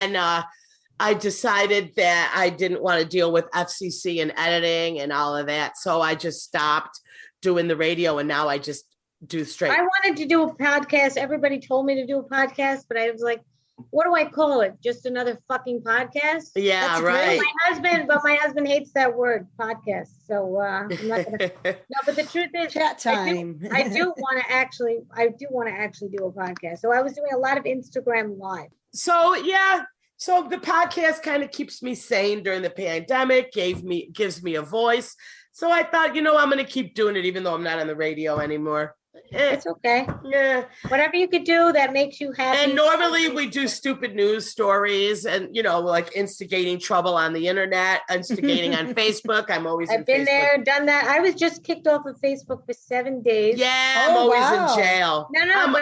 And I decided that I didn't want to deal with FCC and editing and all of that. So I just stopped doing the radio, and now I just do straight. I wanted to do a podcast. Everybody told me to do a podcast, but I was like, what do I call it? Just another fucking podcast? Yeah, That's right. My husband hates that word, podcast. So I'm not gonna. No, but the truth is, chat time. I do want to actually do a podcast. So I was doing a lot of Instagram Live. So yeah. So the podcast kind of keeps me sane during the pandemic, gives me a voice. So I thought, I'm going to keep doing it, even though I'm not on the radio anymore. It's okay. Yeah. Whatever you could do that makes you happy. And normally we do stupid news stories and, like instigating trouble on the internet, instigating on Facebook. I've been there, done that. I was just kicked off of Facebook for 7 days. Yeah, I'm always in jail. No,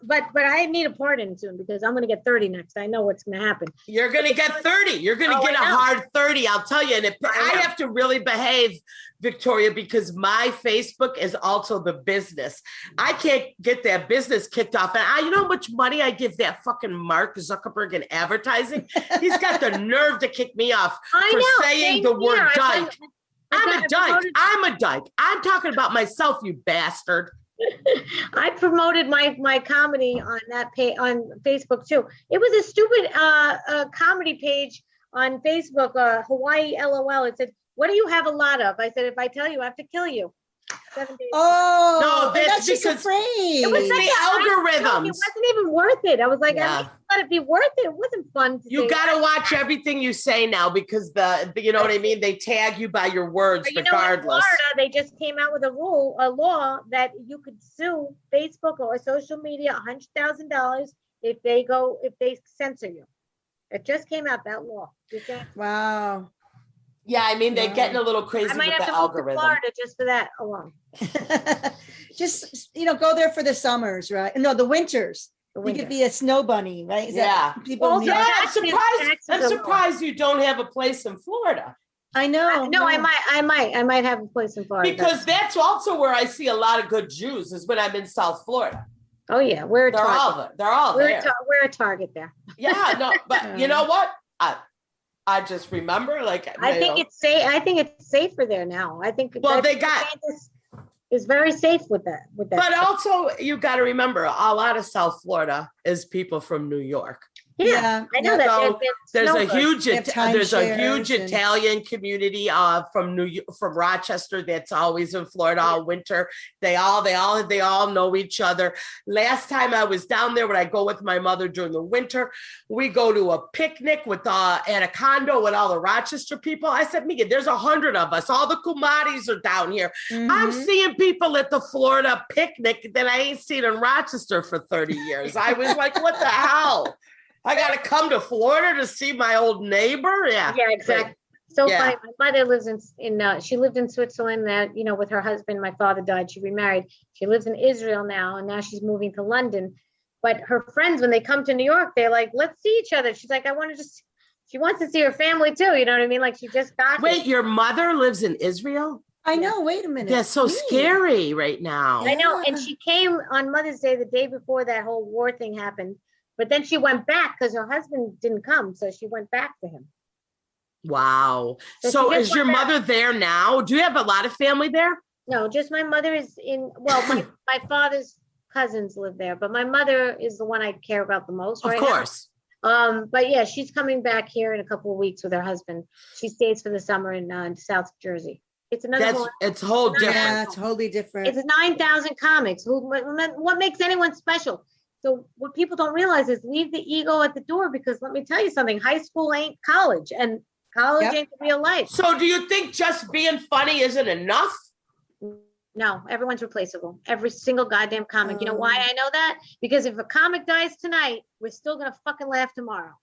but I need a pardon soon because I'm going to get 30 next. I know what's going to happen. You're going to get 30. You're going to get a hard 30, I'll tell you. And I have to really behave, Victoria, because my Facebook is also the business. I can't get that business kicked off. And you know how much money I give that fucking Mark Zuckerberg in advertising? He's got the nerve to kick me off saying the word dyke. I'm a dyke. I'm talking about myself, you bastard. I promoted my comedy on that page on Facebook too. It was a stupid comedy page on Facebook, Hawaii LOL. It said, "What do you have a lot of?" I said, "If I tell you, I have to kill you." 7 days. Oh, no, that's just afraid. It was the algorithms. It wasn't even worth it. I was like, I let it be worth it. It wasn't fun. You got to watch everything you say now because you know what I mean? They tag you by your words regardless. In Florida, they just came out with a law that you could sue Facebook or social media $100,000 if they censor you. It just came out, that law. Wow. Yeah, I mean, they're getting a little crazy with the algorithm. I might have to move to Florida just for that alone. Just, go there for the summers, right? No, the winters. You could be a snow bunny, right? I'm surprised you don't have a place in Florida. I know. I might have a place in Florida. Because that's also where I see a lot of good Jews is when I'm in South Florida. Oh yeah, they're all there. We're a target there. Yeah, no, but you know what? I just remember, I think it's safe. I think it's safer there now. I think. Well, is very safe with that. But stuff. Also, you got to remember, a lot of South Florida is people from New York. Yeah, I know that. So there's a huge Italian community from Rochester that's always in Florida all winter. They all know each other. Last time I was down there, when I go with my mother during the winter, we go to a picnic at a condo with all the Rochester people. I said, Mika, there's 100 of us. All the Kumatis are down here. Mm-hmm. I'm seeing people at the Florida picnic that I ain't seen in Rochester for 30 years. I was like, what the hell? I got to come to Florida to see my old neighbor. Yeah, exactly. So funny. My mother lives she lived in Switzerland with her husband. My father died. She remarried. She lives in Israel now. And now she's moving to London. But her friends, when they come to New York, they're like, let's see each other. She's like, she wants to see her family too. You know what I mean? Like she just got Wait, your mother lives in Israel? I know. Wait a minute. That's so scary right now. I know. And she came on Mother's Day, the day before that whole war thing happened. But then she went back because her husband didn't come. So she went back to him. Wow. So is your mother there now? Do you have a lot of family there? No, just my mother is my father's cousins live there. But my mother is the one I care about the most right now. Of course. But yeah, she's coming back here in a couple of weeks with her husband. She stays for the summer in South Jersey. It's another it's whole different. Yeah, it's totally different. It's 9,000 comics. What makes anyone special? So what people don't realize is leave the ego at the door, because let me tell you something, high school ain't college, and college ain't real life. So do you think just being funny isn't enough? No, everyone's replaceable. Every single goddamn comic. You know why I know that? Because if a comic dies tonight, we're still going to fucking laugh tomorrow.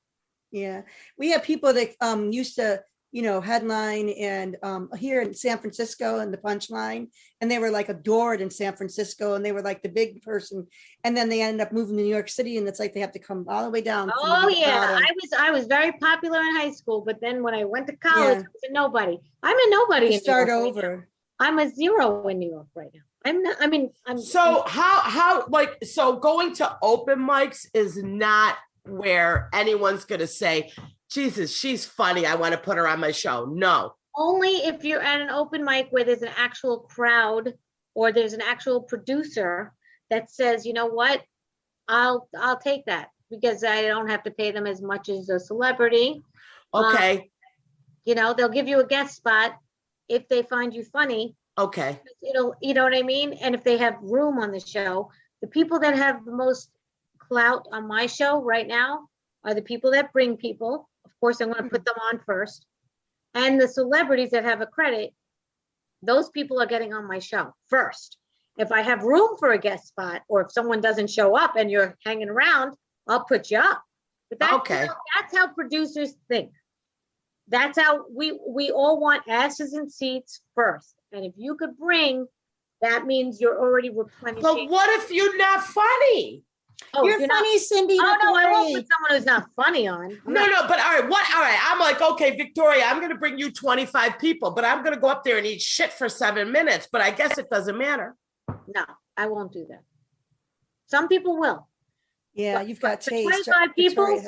Yeah. We have people that used to, headline and here in San Francisco and the Punchline, and they were like adored in San Francisco, and they were like the big person, and then they ended up moving to New York City, and it's like they have to come all the way down. Oh yeah, I was very popular in high school, but then when I went to college, I was a nobody. I'm a nobody. Start over. I'm a zero in New York right now. I'm not. I mean, so how so going to open mics is not where anyone's going to say, Jesus, she's funny. I want to put her on my show. No. Only if you're at an open mic where there's an actual crowd or there's an actual producer that says, you know what, I'll take that because I don't have to pay them as much as a celebrity. Okay. You know, they'll give you a guest spot if they find you funny. Okay. You know what I mean? And if they have room on the show, the people that have the most clout on my show right now are the people that bring people. Of course, I'm going to put them on first. And the celebrities that have a credit, those people are getting on my show first. If I have room for a guest spot, or if someone doesn't show up and you're hanging around, I'll put you up. But that's, okay. That's how producers think. That's how we all want asses and seats first. And if you could bring, that means you're already replenishing. But what if you're not funny? Oh, you're funny, Cindy. Oh, no, I won't put someone who's not funny on. No, but all right. I'm like, okay, Victoria, I'm going to bring you 25 people, but I'm going to go up there and eat shit for 7 minutes. But I guess it doesn't matter. No, I won't do that. Some people will. Yeah, you've got taste. 25 people,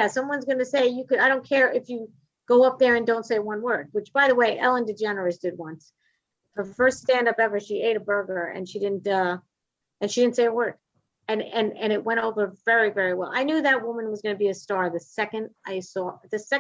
someone's gonna say you could. I don't care if you go up there and don't say one word. Which, by the way, Ellen DeGeneres did once. Her first stand-up ever. She ate a burger and she didn't say a word. And it went over very, very well. I knew that woman was going to be a star the second I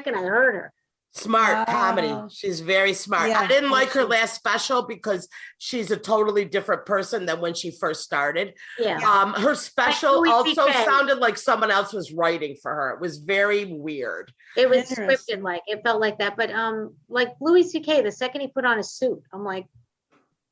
heard her. Smart comedy. She's very smart. Yeah, I didn't like her last special because she's a totally different person than when she first started. Yeah. Her special also sounded like someone else was writing for her. It was very weird. It was scripted, like it felt like that. But like Louis C.K., the second he put on a suit, I'm like,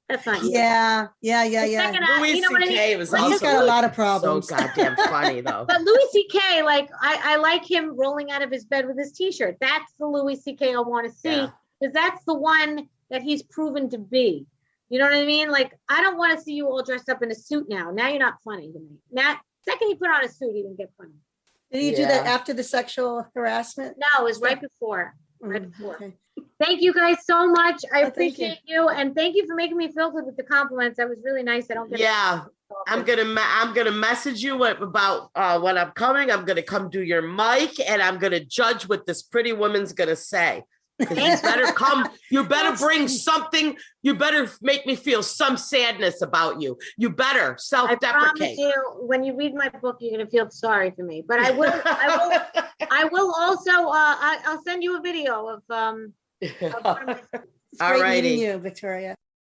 that's not you. Yeah. Louis C.K. was also he's got a lot of problems. So goddamn funny though. But Louis C.K., like I like him rolling out of his bed with his T-shirt. That's the Louis C.K. I want to see because that's the one that he's proven to be. You know what I mean? Like I don't want to see you all dressed up in a suit now. Now you're not funny to me. Now, second he put on a suit, he didn't get funny. Did he do that after the sexual harassment? No, it was right before. Right before. Okay. Thank you guys so much. I appreciate you, and thank you for making me feel good with the compliments. That was really nice. I don't get I'm gonna message you about when I'm coming. I'm gonna come do your mic, and I'm gonna judge what this pretty woman's gonna say. You better come. You better bring something. You better make me feel some sadness about you. You better self-deprecate. I promise you, when you read my book, you're gonna feel sorry for me. But I will. I will also. I'll send you a video of. All righty, you, Victoria.